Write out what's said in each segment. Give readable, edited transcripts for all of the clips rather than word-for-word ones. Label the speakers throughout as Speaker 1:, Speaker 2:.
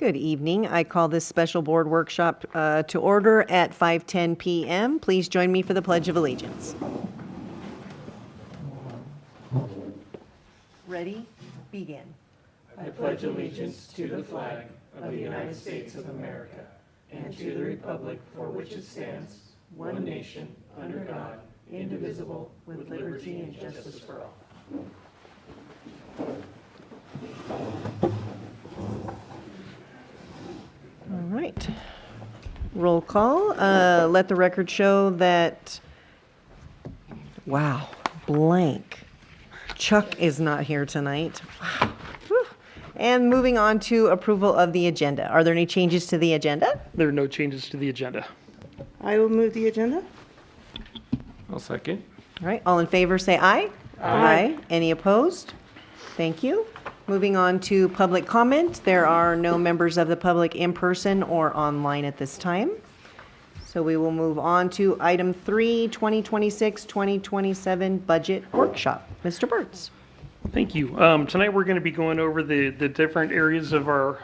Speaker 1: Good evening. I call this special board workshop to order at 5:10 p.m. Please join me for the Pledge of Allegiance. Ready? Begin.
Speaker 2: I pledge allegiance to the flag of the United States of America and to the republic for which it stands, one nation, under God, indivisible, with liberty and justice for all.
Speaker 1: All right. Roll call. Let the record show that, wow, blank. Chuck is not here tonight. Wow. Whew. And moving on to approval of the agenda. Are there any changes to the agenda?
Speaker 3: There are no changes to the agenda.
Speaker 4: I will move the agenda.
Speaker 2: I'll second.
Speaker 1: All right, all in favor, say aye.
Speaker 4: Aye.
Speaker 1: Any opposed? Thank you. Moving on to public comment. There are no members of the public in person or online at this time. So we will move on to item 3, 2026-2027 budget workshop. Mr. Burtz.
Speaker 3: Thank you. Tonight we're going to be going over the different areas of our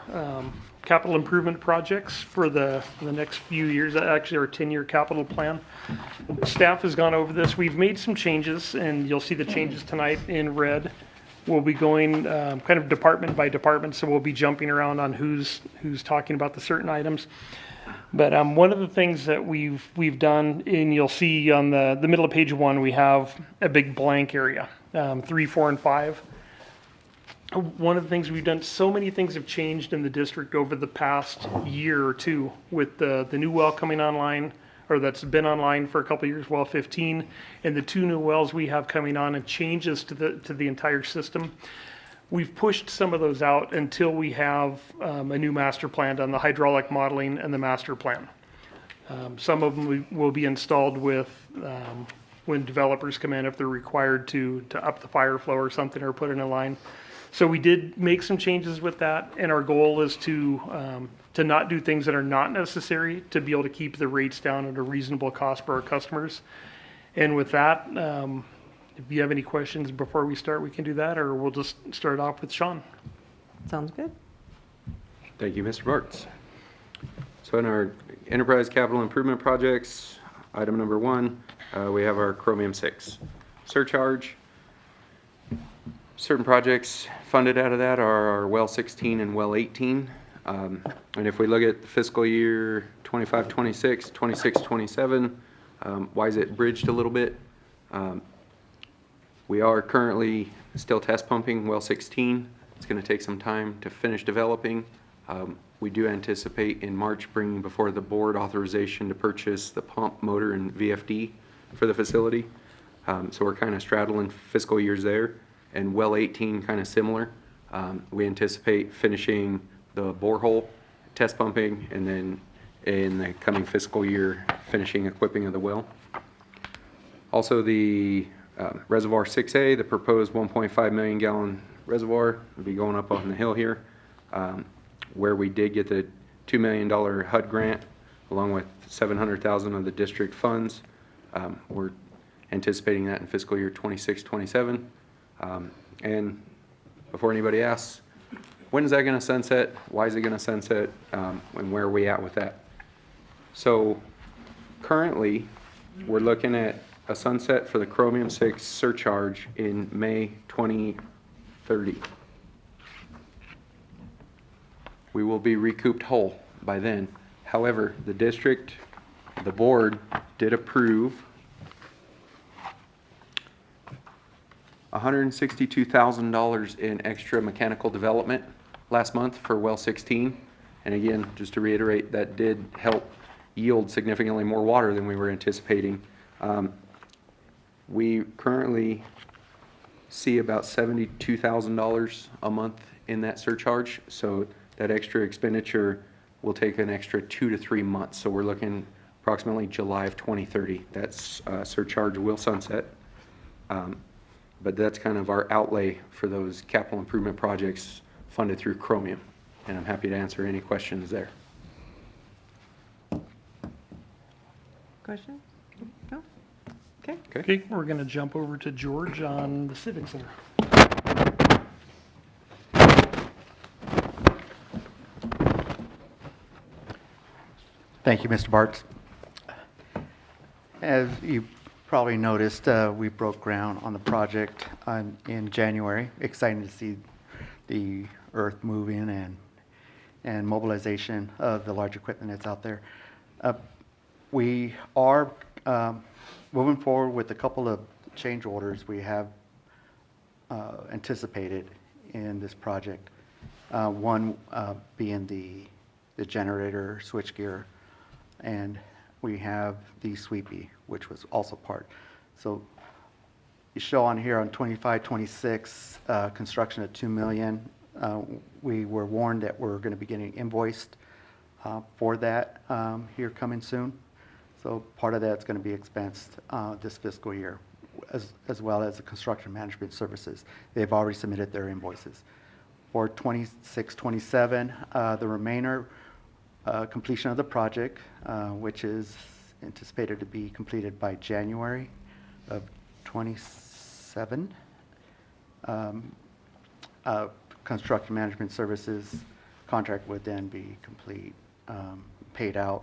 Speaker 3: capital improvement projects for the next few years, actually our 10-year capital plan. Staff has gone over this. We've made some changes, and you'll see the changes tonight in red. We'll be going kind of department by department, so we'll be jumping around on who's talking about the certain items. But one of the things that we've done, and you'll see on the middle of page 1, we have a big blank area, 3, 4, and 5. One of the things we've done, so many things have changed in the district over the past year or two with the new well coming online, or that's been online for a couple of years, well 15, and the 2 new wells we have coming on and changes to the entire system. We've pushed some of those out until we have a new master plan on the hydraulic modeling and the master plan. Some of them will be installed with when developers come in if they're required to up the fire flow or something or put in a line. So we did make some changes with that, and our goal is to not do things that are not necessary, to be able to keep the rates down at a reasonable cost for our customers. And with that, if you have any questions before we start, we can do that, or we'll just start off with Sean.
Speaker 1: Sounds good.
Speaker 5: Thank you, Mr. Bartz. So in our enterprise capital improvement projects, item number 1, we have our Chromium 6 surcharge. Certain projects funded out of that are our well 16 and well 18. And if we look at the fiscal year 25-26, 26-27, why is it bridged a little bit? We are currently still test pumping well 16. It's going to take some time to finish developing. We do anticipate in March bringing before the board authorization to purchase the pump, motor, and VFD for the facility. So we're kind of straddling fiscal years there. And well 18 kind of similar. We anticipate finishing the borehole test pumping, and then in the coming fiscal year finishing equipping of the well. Also the reservoir 6A, the proposed 1.5 million gallon reservoir, will be going up on the hill here, where we did get the $2 million HUD grant along with $700,000 of the district funds. We're anticipating that in fiscal year 26-27. And before anybody asks, when is that going to sunset? Why is it going to sunset? And where are we at with that? So currently, we're looking at a sunset for the Chromium 6 surcharge in May 2030. We will be recouped whole by then. However, the district, the board did approve $162,000 in extra mechanical development last month for well 16. And again, just to reiterate, that did help yield significantly more water than we were anticipating. We currently see about $72,000 a month in that surcharge. So that extra expenditure will take an extra 2 to 3 months. So we're looking approximately July of 2030. That surcharge will sunset. But that's kind of our outlay for those capital improvement projects funded through Chromium. And I'm happy to answer any questions there.
Speaker 1: Question? No? Okay.
Speaker 3: Okay, we're going to jump over to George on the Civic Center.
Speaker 6: Thank you, Mr. Bartz. As you probably noticed, we broke ground on the project in January. Exciting to see the earth moving and mobilization of the large equipment that's out there. We are moving forward with a couple of change orders we have anticipated in this project. One being the generator switchgear, and we have the sweepy, which was also part. So you show on here on 25-26 construction at $2 million. We were warned that we're going to be getting invoiced for that here coming soon. So part of that's going to be expensed this fiscal year, as well as the construction management services. They've already submitted their invoices. For 26-27, the remainder completion of the project, which is anticipated to be completed by January of 27. Construction management services contract would then be complete, paid out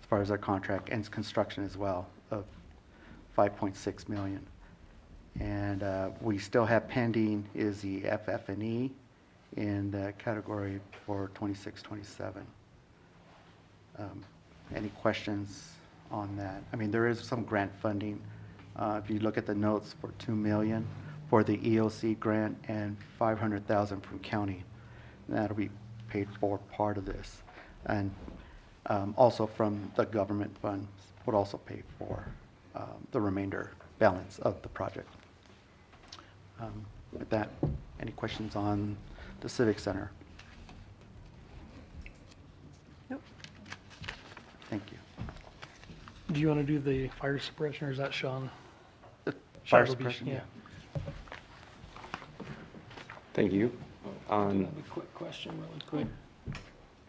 Speaker 6: as far as our contract ends construction as well of $5.6 million. And we still have pending is the FF&E in the category for 26-27. Any questions on that? I mean, there is some grant funding. If you look at the notes for $2 million for the EOC grant and $500,000 from county, that'll be paid for part of this. And also from the government funds would also pay for the remainder balance of the project. With that, any questions on the Civic Center?
Speaker 1: Nope.
Speaker 6: Thank you.
Speaker 3: Do you want to do the fire suppression, or is that Sean?
Speaker 6: Fire
Speaker 3: Shall be-
Speaker 6: suppression, yeah.
Speaker 5: Thank you.
Speaker 2: A quick question, really quick.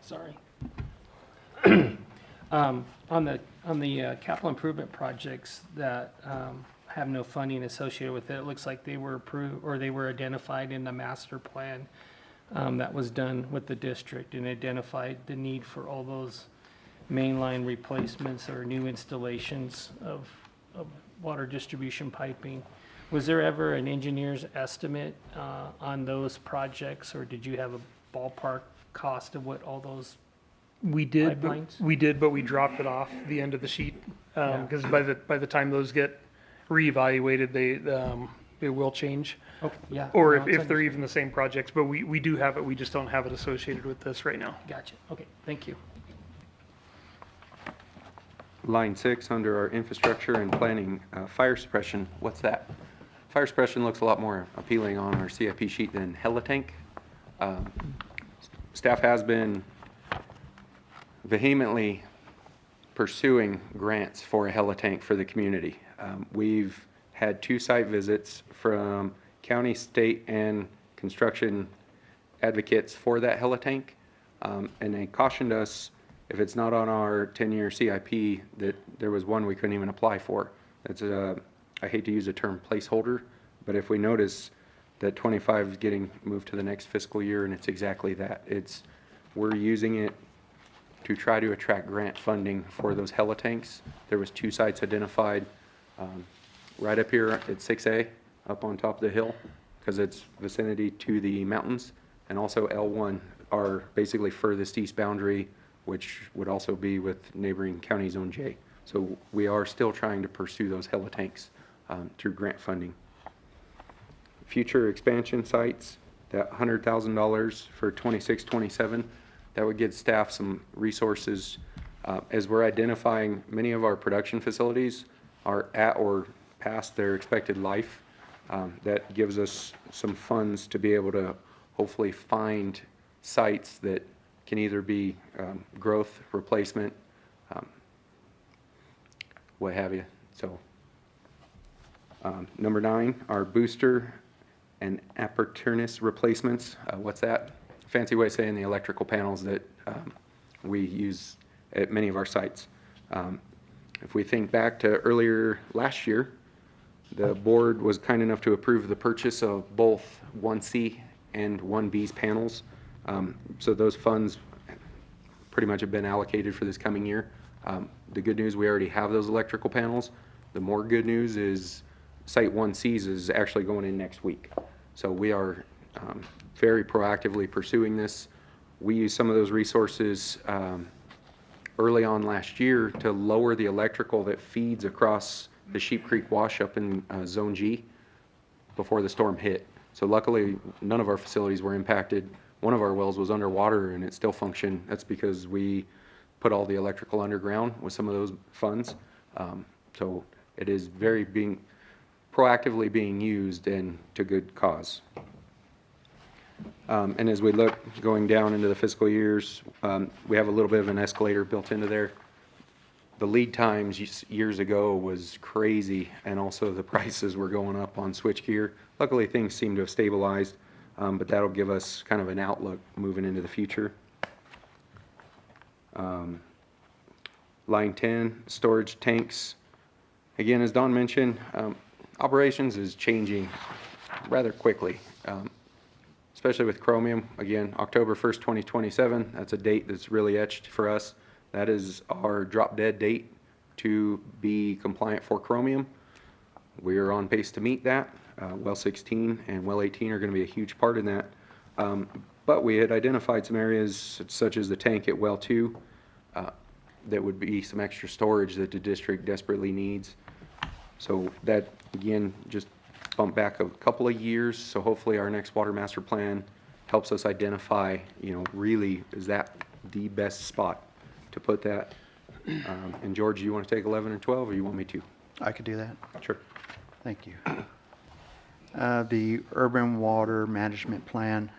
Speaker 2: Sorry. On the capital improvement projects that have no funding associated with it, it looks like they were approved, or they were identified in the master plan that was done with the district, and identified the need for all those mainline replacements or new installations of water distribution piping. Was there ever an engineer's estimate on those projects, or did you have a ballpark cost of what all those
Speaker 3: We did,
Speaker 2: pipelines?
Speaker 3: but we dropped it off the end of the sheet,
Speaker 2: Yeah.
Speaker 3: because by the time those get reevaluated, they will change.
Speaker 2: Okay, yeah.
Speaker 3: Or
Speaker 2: no,
Speaker 3: if
Speaker 2: it's
Speaker 3: they're even the same projects, but we do have it, we just don't have it associated with this right now.
Speaker 2: Gotcha. Okay, thank you.
Speaker 5: Line 6, under our infrastructure and planning, fire suppression, what's that? Fire suppression looks a lot more appealing on our CIP sheet than helitank. Staff has been vehemently pursuing grants for a helitank for the community. We've had 2 site visits from county, state, and construction advocates for that helitank, and they cautioned us, if it's not on our 10-year CIP, that there was one we couldn't even apply for. That's I hate to use the term placeholder, but if we notice that 25 is getting moved to the next fiscal year, and it's exactly that. We're using it to try to attract grant funding for those helitanks. There was 2 sites identified right up here at 6A, up on top of the hill, because it's vicinity to the mountains, and also L1, our basically furthest east boundary, which would also be with neighboring county Zone J. So we are still trying to pursue those helitanks through grant funding. Future expansion sites, that $100,000 for 26-27, that would give staff some resources as we're identifying many of our production facilities are at or past their expected life. That gives us some funds to be able to hopefully find sites that can either be growth, replacement, what have you. So number 9, our booster and appurtenance replacements. What's that? Fancy way of saying the electrical panels that we use at many of our sites. If we think back to earlier last year, the board was kind enough to approve the purchase of both 1C and 1B's panels. So those funds pretty much have been allocated for this coming year. The good news, we already have those electrical panels. The more good news is Site 1Cs is actually going in next week. So we are very proactively pursuing this. We used some of those resources early on last year to lower the electrical that feeds across the Sheep Creek wash up in Zone G before the storm hit. So luckily, none of our facilities were impacted. One of our wells was underwater and it still functioned. That's because we put all the electrical underground with some of those funds. So it is proactively being used and to good cause. And as we look going down into the fiscal years, we have a little bit of an escalator built into there. The lead times years ago was crazy, and also the prices were going up on switchgear. Luckily, things seem to have stabilized, but that'll give us kind of an outlook moving into the future. Line 10, storage tanks. Again, as Don mentioned, operations is changing rather quickly, especially with chromium. Again, October 1st, 2027, that's a date that's really etched for us. That is our drop dead date to be compliant for chromium. We are on pace to meet that. Well 16 and well 18 are going to be a huge part in that. But we had identified some areas such as the tank at well 2 that would be some extra storage that the district desperately needs. So that, again, just bump back a couple of years. So hopefully our next water master plan helps us identify, really is that the best spot to put that. And George, you want to take 11 and 12, or you want me to?
Speaker 6: I could do that.
Speaker 5: Sure.
Speaker 6: Thank you. The urban water management plan,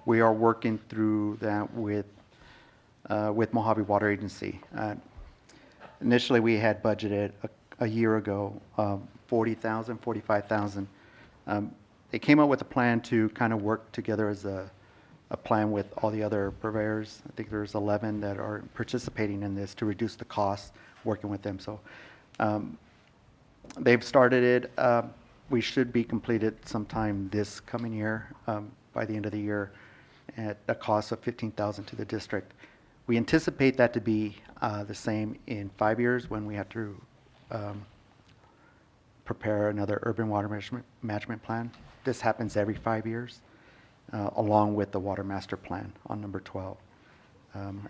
Speaker 6: we are working through that with Mojave Water Agency. Initially, we had budgeted a year ago, 40,000, 45,000. They came up with a plan to kind of work together as a plan with all the other purveyors. I think there's 11 that are participating in this to reduce the costs, working with them. So they've started it. We should be completed sometime this coming year, by the end of the year, at a cost of $15,000 to the district. We anticipate that to be the same in 5 years when we have to prepare another urban water management plan. This happens every 5 years, along with the water master plan on number 12.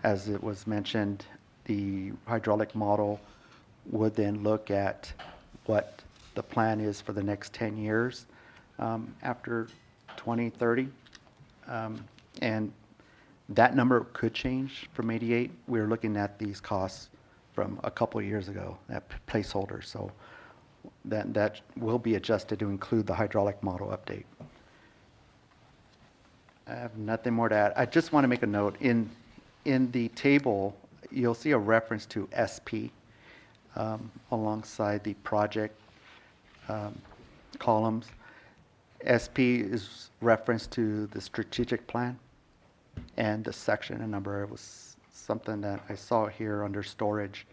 Speaker 6: As it was mentioned, the hydraulic model would then look at what the plan is for the next 10 years after 2030. And that number could change from 88. We're looking at these costs from a couple of years ago, that placeholder. So that will be adjusted to include the hydraulic model update. I have nothing more to add. I just want to make a note. In the table, you'll see a reference to SP alongside the project columns. SP is reference to the strategic plan, and the section and number was something that I saw here under storage,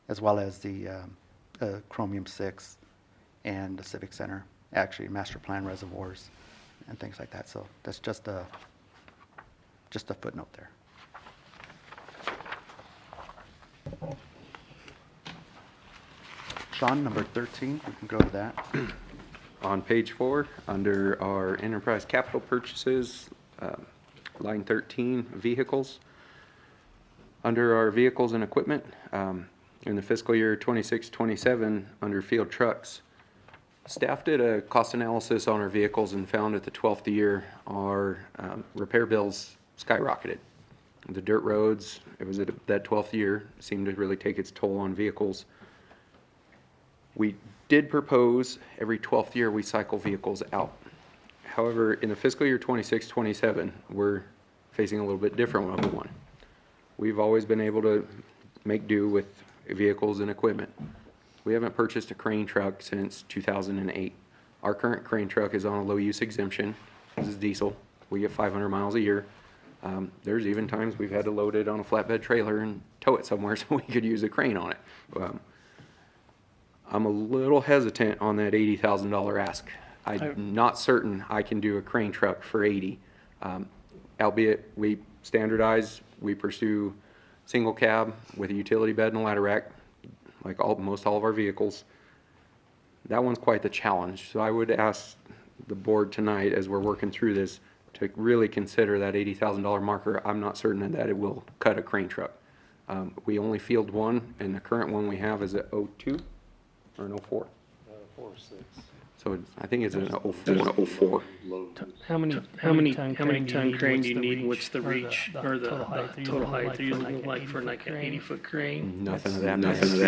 Speaker 6: as well as the Chromium 6 and the Civic Center, actually master plan reservoirs and things like that. So that's just a footnote there. Sean, number 13, we can go to that.
Speaker 5: On page 4, under our enterprise capital purchases, line 13, vehicles. Under our vehicles and equipment, in the fiscal year 26-27, under field trucks, staff did a cost analysis on our vehicles and found at the 12th year our repair bills skyrocketed. The dirt roads, it was at that 12th year, seemed to really take its toll on vehicles. We did propose every 12th year we cycle vehicles out. However, in the fiscal year 26-27, we're facing a little bit different one. We've always been able to make do with vehicles and equipment. We haven't purchased a crane truck since 2008. Our current crane truck is on a low use exemption. This is diesel. We get 500 miles a year. There's even times we've had to load it on a flatbed trailer and tow it somewhere so we could use a crane on it. I'm a little hesitant on that $80,000 ask. I'm not certain I can do a crane truck for 80. Albeit we standardize, we pursue single cab with a utility bed and a ladder rack, like most all of our vehicles. That one's quite the challenge. So I would ask the board tonight, as we're working through this, to really consider that $80,000 marker. I'm not certain that it will cut a crane truck. We only field one, and the current one we have is an 02 or an 04?
Speaker 2: 4.6.
Speaker 5: So I think it's an 04.
Speaker 3: How many ton crane do you need? What's the reach or the total height they're using like for like an 80-foot crane?
Speaker 5: Nothing of that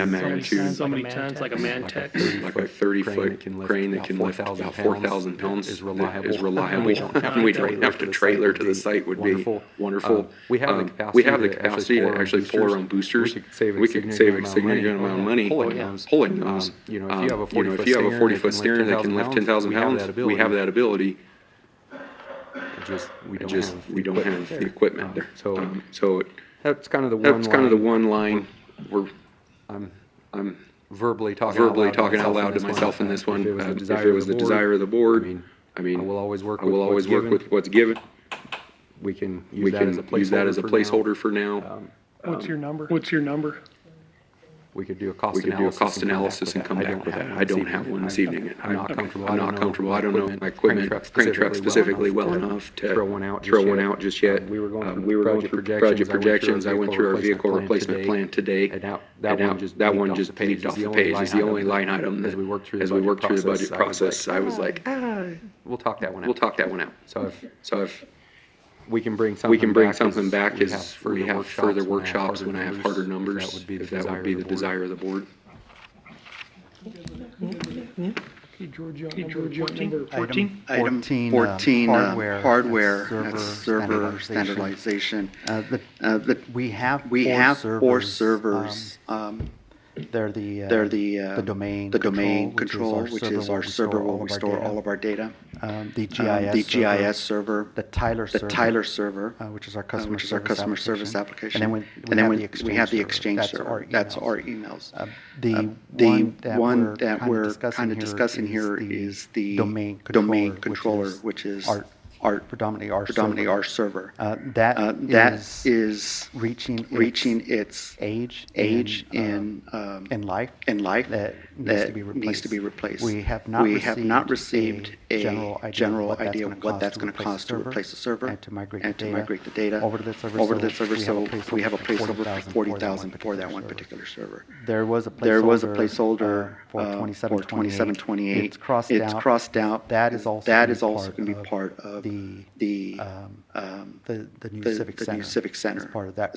Speaker 3: magnitude. So many tons, like a Mantex.
Speaker 5: Like a 30-foot crane that can lift about 4,000 pounds is reliable. And we don't have to trailer to the site would be wonderful. We have the capacity to actually pull our own boosters. We could save a significant amount of money pulling those. If you have a 40-foot steering that can lift 10,000 pounds, we have that ability. We don't have the equipment there. So that's kind of the one line where I'm verbally talking out loud to myself in this one. If it was the desire of the board, I mean, I will always work with what's given. We can use that as a placeholder for now.
Speaker 3: What's your number?
Speaker 5: We could do a cost analysis and come back with that. I don't have one this evening. I'm not comfortable. I don't know my equipment, crane truck specifically well enough to throw one out just yet. We were going through project projections. I went through our vehicle replacement plan today. And that one just leaped off the page. It's the only line item as we worked through the budget process. I was like, we'll talk that one out. So if we can bring something back as we have further workshops when I have harder numbers, if that would be the desire of the board.
Speaker 3: Okay, George, number 14?
Speaker 7: Item 14, hardware, that's server standardization. We have four servers.
Speaker 6: They're the domain control, which is our server where we store all of our data. The GIS server, the Tyler server, which is our customer service application. And then we have the exchange server. That's our emails. The one that we're kind of discussing here is the domain controller, which is predominantly our server. That is reaching its age in life that needs to be replaced. We have not received a general idea of what that's going to cost to replace the server and to migrate the data over to the server. So we have a placeholder for $40,000 for that one particular server. There was a placeholder for 2728. It's crossed out. That is also going to be part of the new civic center. As part of that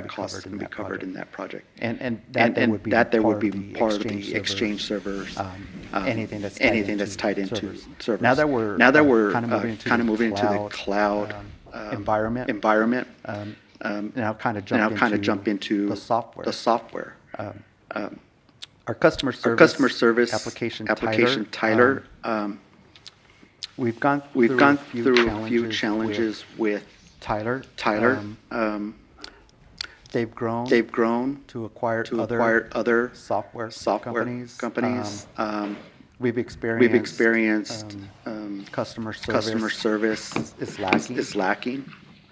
Speaker 6: cost is going to be covered in that project. And that there would be part of the exchange servers. Anything that's tied into servers. Now that we're kind of moving into the cloud environment. Now kind of jump into the software. Our customer service application Tyler. We've gone through a few challenges with Tyler. They've grown to acquire other software companies. We've experienced customer service is lacking.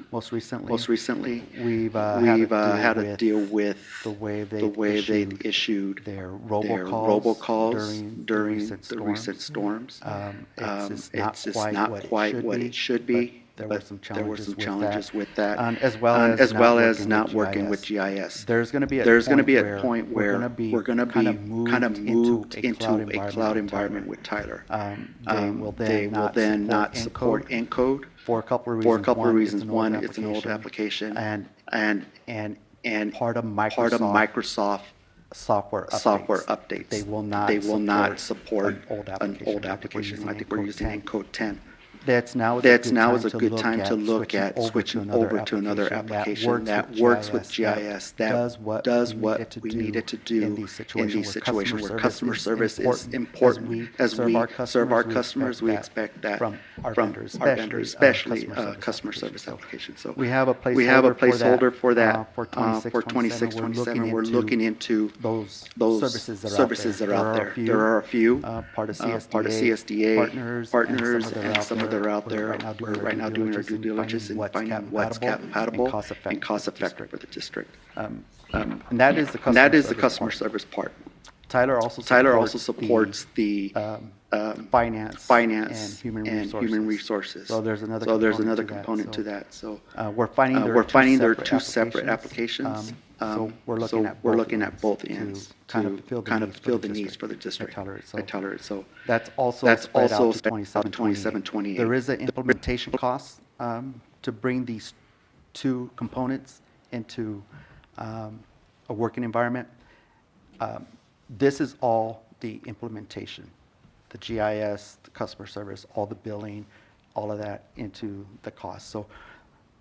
Speaker 6: Most recently, we've had to deal with the way they issued their robocalls during the recent storms. It's not quite what it should be. There were some challenges with that, as well as not working with GIS. There's going to be a point where we're going to be kind of moved into a cloud environment with Tyler. They will then not support encode for a couple of reasons. One, it's an old application, and part of Microsoft software updates. They will not support an old application. I think we're using Encode 10. That's now is a good time to look at switching over to another application that works with GIS, that does what we need it to do in these situations where customer service is important. As we serve our customers, we expect that from our vendors, especially customer service applications. So we have a placeholder for that for 26, 27. We're looking into those services that are out there. There are a few part of CSDA partners and some of
Speaker 7: that are out there. We're right now doing our due diligence in finding what's compatible and cost effective for the district.
Speaker 6: And that is the
Speaker 7: customer service part.
Speaker 6: Tyler also
Speaker 7: supports the
Speaker 6: finance
Speaker 7: finance
Speaker 6: and human resources. So there's another
Speaker 7: component to that. So
Speaker 6: we're finding
Speaker 7: there are two separate applications.
Speaker 6: So we're looking at both ends to kind of fill the needs for the district. So that's also spread out to 27, 28. There is an implementation cost to bring these two components into a working environment. This is all the implementation, the GIS, the customer service, all the billing, all of that into the cost. So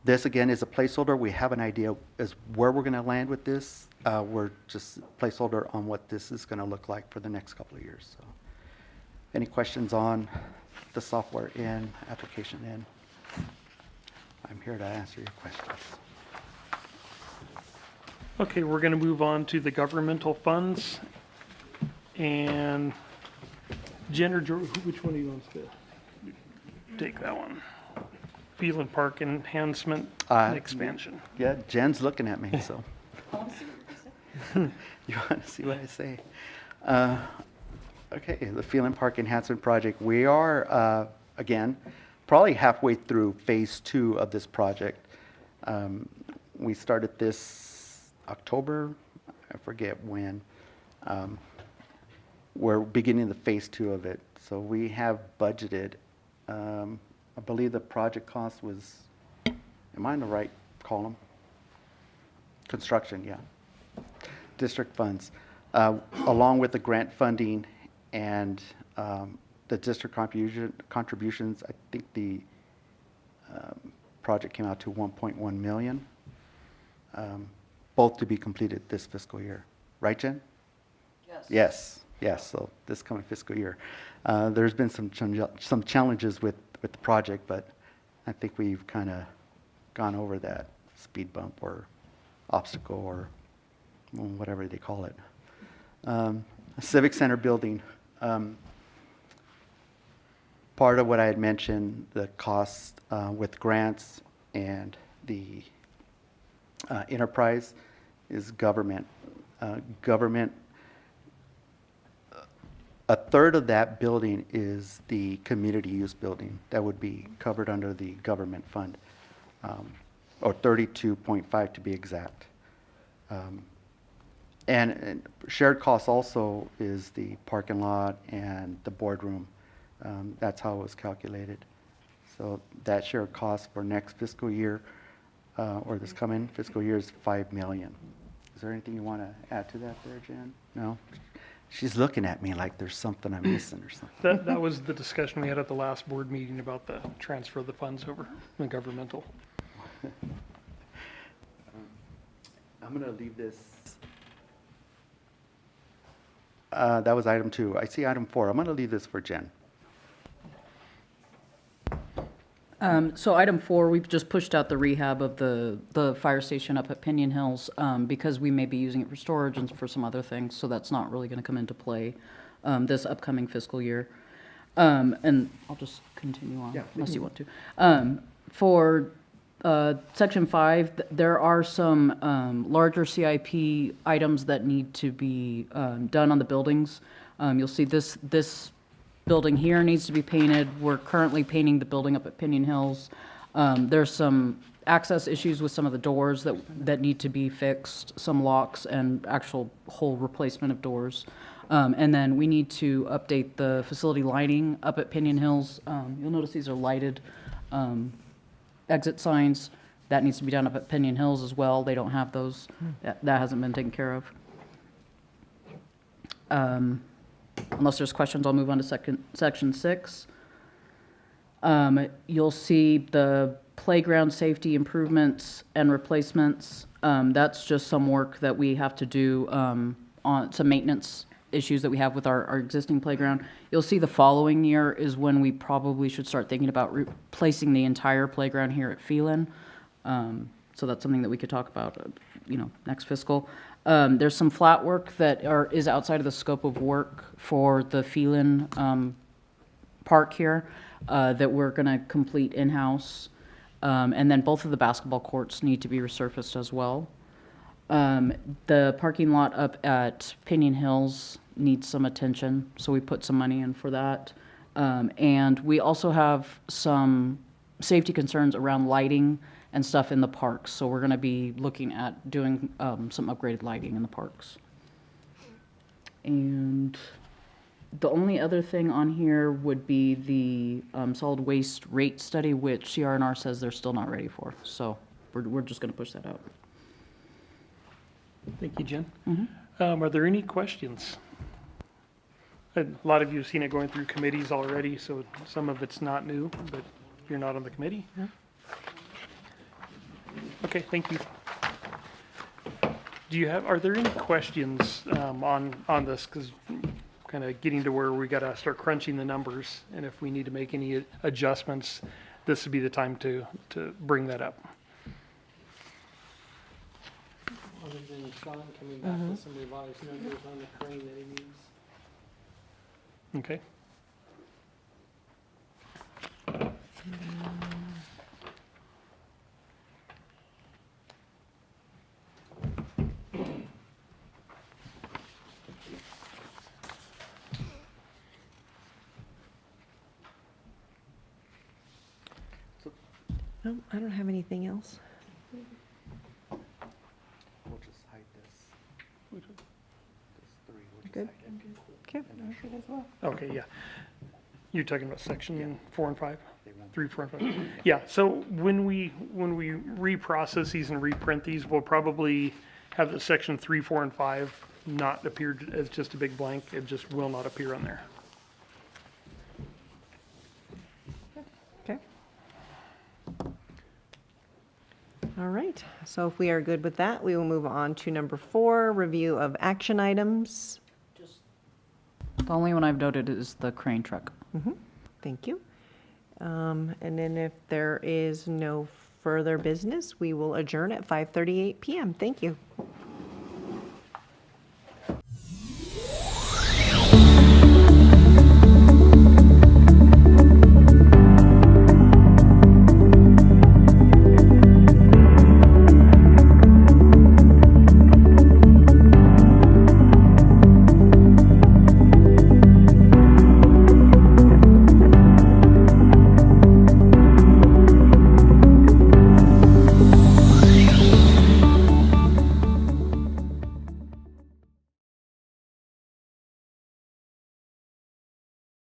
Speaker 6: this, again, is a placeholder. We have an idea as where we're going to land with this. We're just placeholder on what this is going to look like for the next couple of years. So any questions on the software in, application in? I'm here to answer your questions.
Speaker 3: Okay, we're going to move on to the governmental funds. And Jen or George, which one do you want to take that one? Phelan Park enhancement and expansion.
Speaker 6: Yeah, Jen's looking at me, so. You want to see what I say? Okay, the Phelan Park enhancement project. We are, again, probably halfway through phase 2 of this project. We started this October, I forget when. We're beginning the phase 2 of it. So we have budgeted, I believe the project cost was, am I in the right column? Construction, yeah. District funds, along with the grant funding and the district contributions, I think the project came out to 1.1 million, both to be completed this fiscal year. Right, Jen? Yes. Yes, so this coming fiscal year. There's been some challenges with the project, but I think we've kind of gone over that speed bump or obstacle or whatever they call it. Civic Center building. Part of what I had mentioned, the cost with grants and the enterprise is government. A third of that building is the community use building that would be covered under the government fund, or 32.5 to be exact. And shared costs also is the parking lot and the boardroom. That's how it was calculated. So that shared cost for next fiscal year, or this coming fiscal year, is $5 million. Is there anything you want to add to that there, Jen? No? She's looking at me like there's something I'm missing or something.
Speaker 3: That was the discussion we had at the last board meeting about the transfer of the funds over, the governmental.
Speaker 6: I'm going to leave this. That was item 2. I see item 4. I'm going to leave this for Jen.
Speaker 8: So item 4, we've just pushed out the rehab of the fire station up at Piñon Hills because we may be using it for storage and for some other things, so that's not really going to come into play this upcoming fiscal year. And I'll just continue on unless you want to. For Section 5, there are some larger CIP items that need to be done on the buildings. You'll see this building here needs to be painted. We're currently painting the building up at Piñon Hills. There's some access issues with some of the doors that need to be fixed, some locks and actual whole replacement of doors. And then we need to update the facility lighting up at Piñon Hills. You'll notice these are lighted exit signs. That needs to be done up at Piñon Hills as well. They don't have those. That hasn't been taken care of. Unless there's questions, I'll move on to section 6. You'll see the playground safety improvements and replacements. That's just some work that we have to do on some maintenance issues that we have with our existing playground. You'll see the following year is when we probably should start thinking about replacing the entire playground here at Phelan. So that's something that we could talk about, next fiscal. There's some flat work that is outside of the scope of work for the Phelan park here that we're going to complete in-house. And then both of the basketball courts need to be resurfaced as well. The parking lot up at Piñon Hills needs some attention, so we put some money in for that. And we also have some safety concerns around lighting and stuff in the parks, so we're going to be looking at doing some upgraded lighting in the parks. And the only other thing on here would be the solid waste rate study, which CR&R says they're still not ready for, so we're just going to push that out.
Speaker 3: Thank you, Jen. Are there any questions? A lot of you have seen it going through committees already, so some of it's not new, but you're not on the committee. Okay, thank you. Are there any questions on this? Because kind of getting to where we got to start crunching the numbers, and if we need to make any adjustments, this would be the time to bring that up.
Speaker 2: Other than Sean coming back with some revised numbers on the crane that he needs.
Speaker 3: Okay.
Speaker 1: No, I don't have anything else.
Speaker 6: We'll just hide this. This three, we'll just
Speaker 1: Good.
Speaker 6: hide it.
Speaker 1: Okay.
Speaker 3: Okay, yeah. You're talking about section 4 and 5?
Speaker 6: They won't-
Speaker 3: 3, 4, and 5? Yeah, so when we reprocess these and reprint these, we'll probably have the section 3, 4, and 5 not appear as just a big blank. It just will not appear on there.
Speaker 1: Okay. All right, so if we are good with that, we will move on to number 4, review of action items.
Speaker 8: The only one I've noted is the crane truck.
Speaker 1: Thank you. And then if there is no further business, we will adjourn at 5:38 PM. Thank you.